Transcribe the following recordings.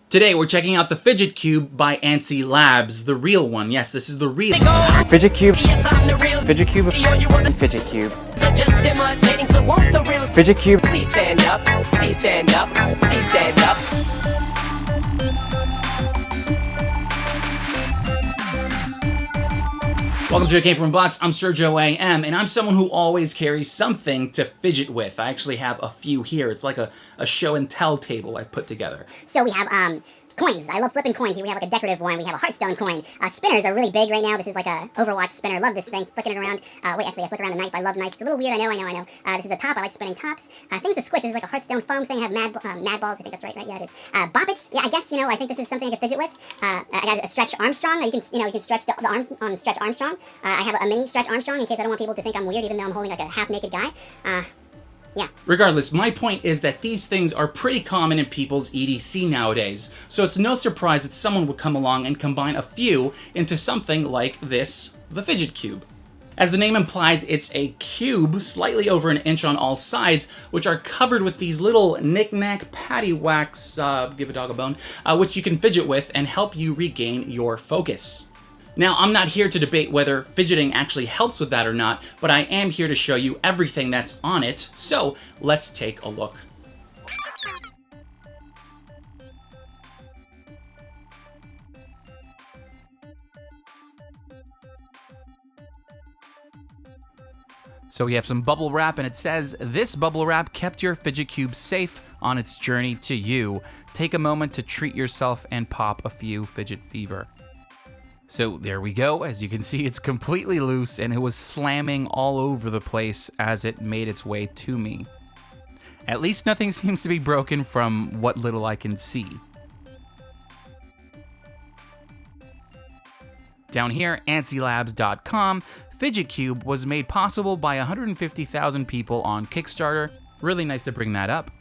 Today we're checking out the Fidget Cube by Antsy Labs, the real one. Yes, this is the real Fidget Cube, Fidget Cube, and Fidget Cube. Fidget Cube. Please stand up, please stand up, please stand up. Welcome to It Came From a Box. I'm Sergio AM, and I'm someone who always carries something to fidget with. I actually have a few here. It's like a show and tell table I've put together. So we have coins. I love flipping coins. Here we have like a decorative one. We have a Hearthstone coin. Spinners are really big right now. This is like a Overwatch spinner. Love this thing. Flicking it around. Wait, actually, I flick around a knife. I love knives. It's a little weird. I know. This is a top. I like spinning tops. Things to squish. This is like a Hearthstone foam thing. I have mad balls. I think that's right. Yeah, it is. Boppets. Yeah, I guess, I think this is something I could fidget with. I got a Stretch Armstrong. You can stretch the arms on Stretch Armstrong. I have a mini Stretch Armstrong in case I don't want people to think I'm weird, even though I'm holding like a half-naked guy. Yeah. Regardless, my point is that these things are pretty common in people's EDC nowadays, so it's no surprise that someone would come along and combine a few into something like this, the Fidget Cube. As the name implies, it's a cube slightly over an inch on all sides, which are covered with these little knick-knack paddywhacks, give a dog a bone, which you can fidget with and help you regain your focus. Now, I'm not here to debate whether fidgeting actually helps with that or not, but I am here to show you everything that's on it, so let's take a look. So we have some bubble wrap, and it says, "This bubble wrap kept your Fidget Cube safe on its journey to you. Take a moment to treat yourself and pop a few Fidget Fever." So there we go. As you can see, it's completely loose and it was slamming all over the place as it made its way to me. At least nothing seems to be broken from what little I can see. Down here, AntsyLabs.com, Fidget Cube was made possible by 150,000 people on Kickstarter. Really nice to bring that up.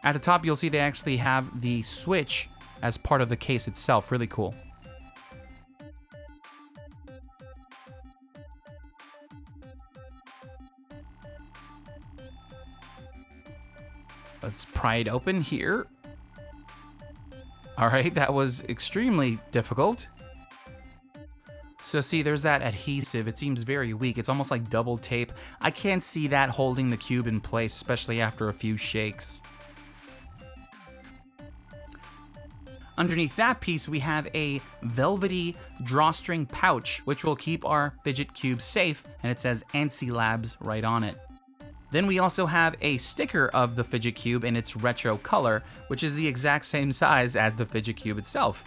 At the top, you'll see they actually have the Switch as part of the case itself. Really cool. Let's pry it open here. All right, that was extremely difficult. So see, there's that adhesive. It seems very weak. It's almost like double tape. I can't see that holding the cube in place, especially after a few shakes. Underneath that piece, we have a velvety drawstring pouch, which will keep our Fidget Cube safe, and it says Antsy Labs right on it. Then we also have a sticker of the Fidget Cube in its retro color, which is the exact same size as the Fidget Cube itself.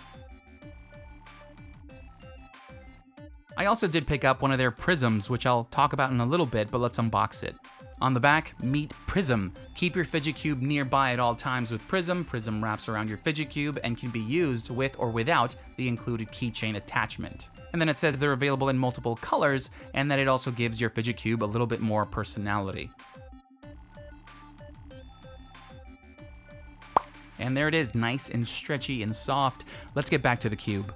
I also did pick up one of their Prisms, which I'll talk about in a little bit, but let's unbox it. On the back, meet Prism. Keep your Fidget Cube nearby at all times with Prism. Prism wraps around your Fidget Cube and can be used with or without the included keychain attachment. And then it says they're available in multiple colors and that it also gives your Fidget Cube a little bit more personality. And there it is, nice and stretchy and soft. Let's get back to the cube.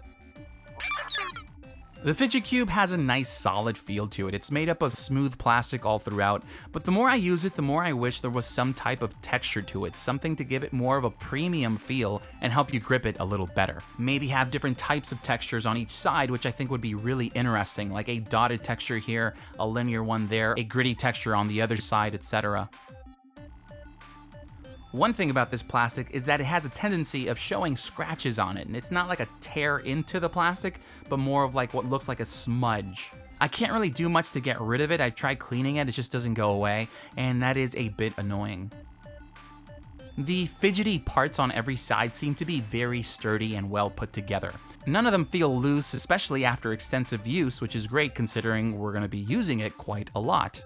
The Fidget Cube has a nice solid feel to it. It's made up of smooth plastic all throughout, but the more I use it, the more I wish there was some type of texture to it, something to give it more of a premium feel and help you grip it a little better. Maybe have different types of textures on each side, which I think would be really interesting, like a dotted texture here, a linear one there, a gritty texture on the other side, etc. One thing about this plastic is that it has a tendency of showing scratches on it, and it's not like a tear into the plastic, but more of like what looks like a smudge. I can't really do much to get rid of it. I've tried cleaning it, it just doesn't go away, and that is a bit annoying. The fidgety parts on every side seem to be very sturdy and well put together. None of them feel loose, especially after extensive use, which is great considering we're going to be using it quite a lot.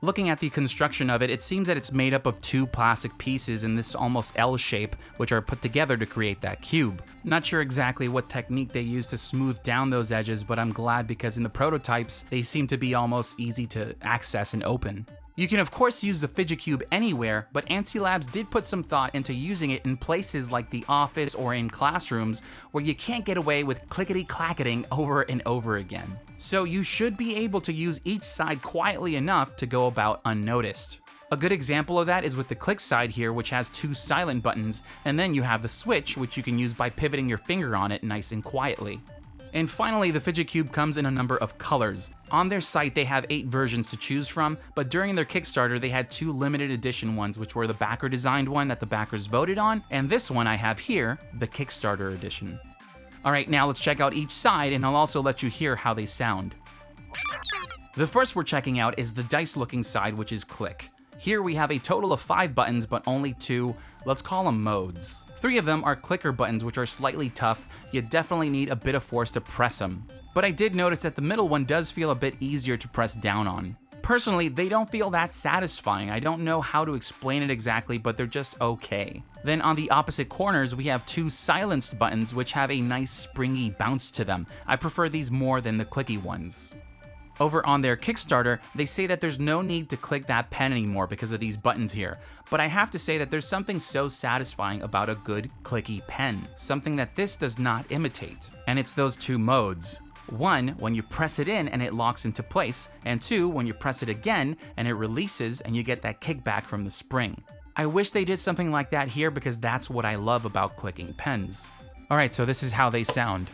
Looking at the construction of it, it seems that it's made up of two plastic pieces in this almost L shape, which are put together to create that cube. Not sure exactly what technique they use to smooth down those edges, but I'm glad because in the prototypes, they seem to be almost easy to access and open. You can of course use the Fidget Cube anywhere, but Antsy Labs did put some thought into using it in places like the office or in classrooms where you can't get away with clickety-clacketing over and over again. So you should be able to use each side quietly enough to go about unnoticed. A good example of that is with the click side here, which has 2 silent buttons, and then you have the switch, which you can use by pivoting your finger on it nice and quietly. And finally, the Fidget Cube comes in a number of colors. On their site, they have 8 versions to choose from, but during their Kickstarter, they had 2 limited edition ones, which were the backer designed one that the backers voted on, and this one I have here, the Kickstarter edition. Alright, now let's check out each side, and I'll also let you hear how they sound. The first we're checking out is the dice-looking side, which is click. Here we have a total of 5 buttons, but only 2, let's call them modes. 3 of them are clicker buttons, which are slightly tough. You definitely need a bit of force to press them. But I did notice that the middle one does feel a bit easier to press down on. Personally, they don't feel that satisfying. I don't know how to explain it exactly, but they're just okay. Then on the opposite corners, we have 2 silenced buttons, which have a nice springy bounce to them. I prefer these more than the clicky ones. Over on their Kickstarter, they say that there's no need to click that pen anymore because of these buttons here. But I have to say that there's something so satisfying about a good clicky pen, something that this does not imitate. And it's those 2 modes. 1, when you press it in and it locks into place, and 2, when you press it again and it releases and you get that kickback from the spring. I wish they did something like that here because that's what I love about clicking pens. Alright, so this is how they sound.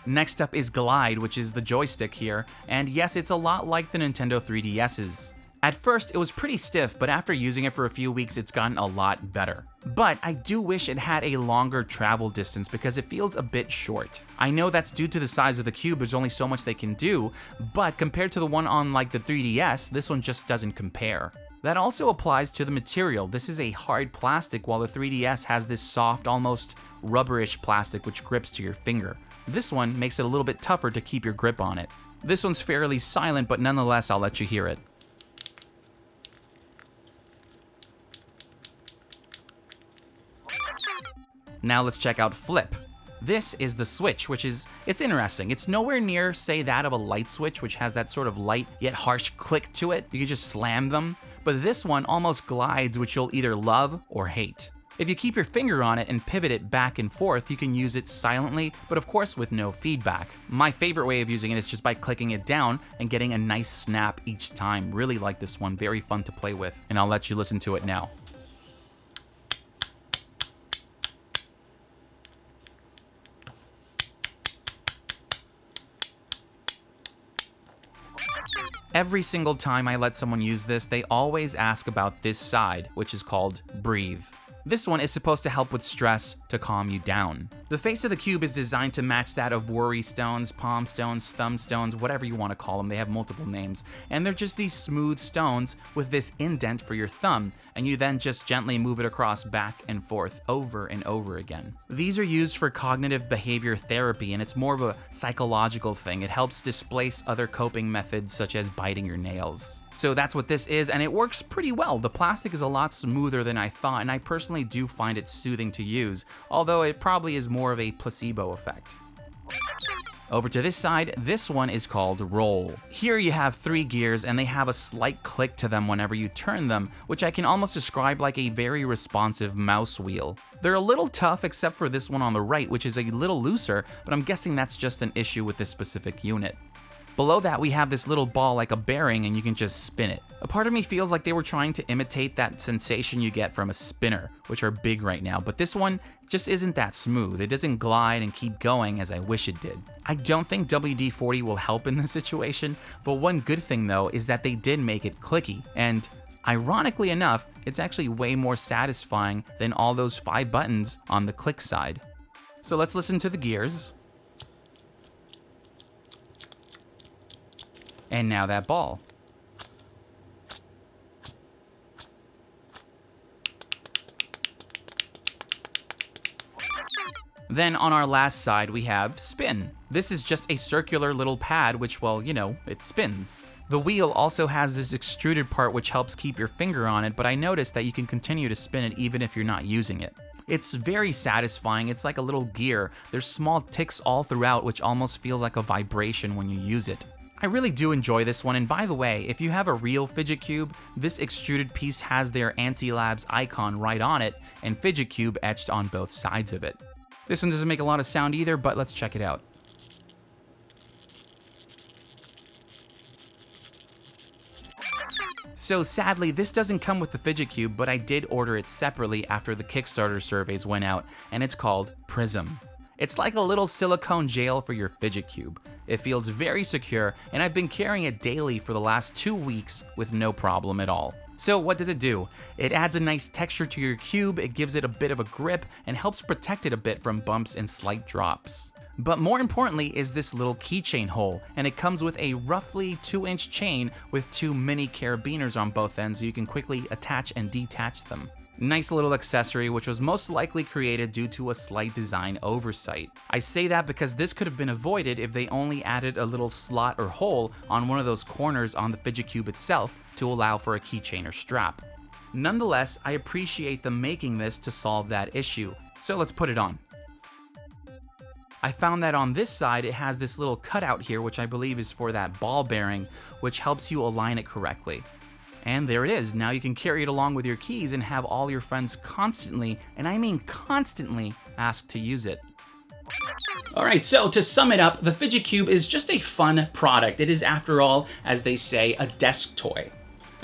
Next up is Glide, which is the joystick here, and yes, it's a lot like the Nintendo 3DS's. At first, it was pretty stiff, but after using it for a few weeks, it's gotten a lot better. But I do wish it had a longer travel distance because it feels a bit short. I know that's due to the size of the cube, there's only so much they can do, but compared to the one on like the 3DS, this one just doesn't compare. That also applies to the material. This is a hard plastic, while the 3DS has this soft, almost rubberish plastic which grips to your finger. This one makes it a little bit tougher to keep your grip on it. This one's fairly silent, but nonetheless, I'll let you hear it. Now let's check out Flip. This is the switch, which is, it's interesting. It's nowhere near, say, that of a light switch, which has that sort of light yet harsh click to it. You can just slam them. But this one almost glides, which you'll either love or hate. If you keep your finger on it and pivot it back and forth, you can use it silently, but of course with no feedback. My favorite way of using it is just by clicking it down and getting a nice snap each time. Really like this one, very fun to play with, and I'll let you listen to it now. Every single time I let someone use this, they always ask about this side, which is called Breathe. This one is supposed to help with stress to calm you down. The face of the cube is designed to match that of worry stones, palm stones, thumb stones, whatever you want to call them. They have multiple names. And they're just these smooth stones with this indent for your thumb, and you then just gently move it across back and forth over and over again. These are used for cognitive behavior therapy, and it's more of a psychological thing. It helps displace other coping methods such as biting your nails. So that's what this is, and it works pretty well. The plastic is a lot smoother than I thought, and I personally do find it soothing to use, although it probably is more of a placebo effect. Over to this side, this one is called Roll. Here you have 3 gears, and they have a slight click to them whenever you turn them, which I can almost describe like a very responsive mouse wheel. They're a little tough except for this one on the right, which is a little looser, but I'm guessing that's just an issue with this specific unit. Below that, we have this little ball like a bearing, and you can just spin it. A part of me feels like they were trying to imitate that sensation you get from a spinner, which are big right now, but this one just isn't that smooth. It doesn't glide and keep going as I wish it did. I don't think WD-40 will help in this situation, but one good thing though is that they did make it clicky, and ironically enough, it's actually way more satisfying than all those 5 buttons on the click side. So let's listen to the gears. And now that ball. Then on our last side, we have Spin. This is just a circular little pad which, well, you know, it spins. The wheel also has this extruded part which helps keep your finger on it, but I noticed that you can continue to spin it even if you're not using it. It's very satisfying. It's like a little gear. There's small ticks all throughout which almost feel like a vibration when you use it. I really do enjoy this one, and by the way, if you have a real Fidget Cube, this extruded piece has their Anti-Labs icon right on it, and Fidget Cube etched on both sides of it. This one doesn't make a lot of sound either, but let's check it out. So sadly, this doesn't come with the Fidget Cube, but I did order it separately after the Kickstarter surveys went out, and it's called Prism. It's like a little silicone jail for your Fidget Cube. It feels very secure, and I've been carrying it daily for the last 2 weeks with no problem at all. So what does it do? It adds a nice texture to your cube, it gives it a bit of a grip, and helps protect it a bit from bumps and slight drops. But more importantly is this little keychain hole, and it comes with a roughly 2-inch chain with 2 mini carabiners on both ends so you can quickly attach and detach them. Nice little accessory, which was most likely created due to a slight design oversight. I say that because this could have been avoided if they only added a little slot or hole on one of those corners on the Fidget Cube itself to allow for a keychain or strap. Nonetheless, I appreciate them making this to solve that issue, so let's put it on. I found that on this side it has this little cutout here, which I believe is for that ball bearing, which helps you align it correctly. And there it is. Now you can carry it along with your keys and have all your friends constantly, and I mean constantly, ask to use it. Alright, so to sum it up, the Fidget Cube is just a fun product. It is, after all, as they say, a desk toy.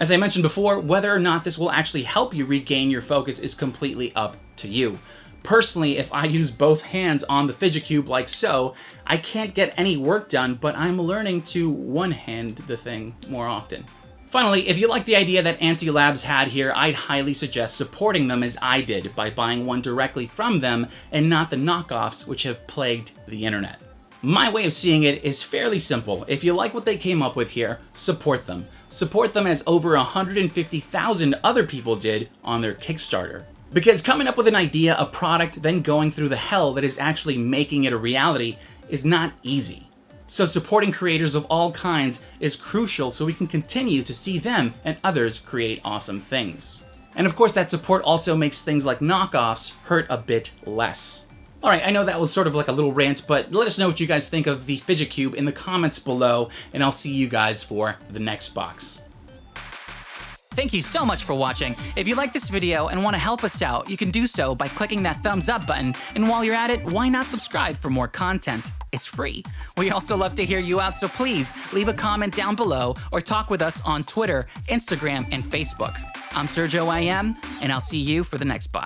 As I mentioned before, whether or not this will actually help you regain your focus is completely up to you. Personally, if I use both hands on the Fidget Cube like so, I can't get any work done, but I'm learning to one-hand the thing more often. Finally, if you like the idea that Anti-Labs had here, I'd highly suggest supporting them as I did by buying one directly from them and not the knockoffs which have plagued the internet. My way of seeing it is fairly simple. If you like what they came up with here, support them. Support them as over 150,000 other people did on their Kickstarter. Because coming up with an idea, a product, then going through the hell that is actually making it a reality is not easy. So supporting creators of all kinds is crucial so we can continue to see them and others create awesome things. And of course that support also makes things like knockoffs hurt a bit less. Alright, I know that was sort of like a little rant, but let us know what you guys think of the Fidget Cube in the comments below, and I'll see you guys for the next box. Thank you so much for watching. If you like this video and want to help us out, you can do so by clicking that thumbs up button. And while you're at it, why not subscribe for more content? It's free. We also love to hear you out, so please leave a comment down below or talk with us on Twitter, Instagram, and Facebook. I'm Sergio IM, and I'll see you for the next box.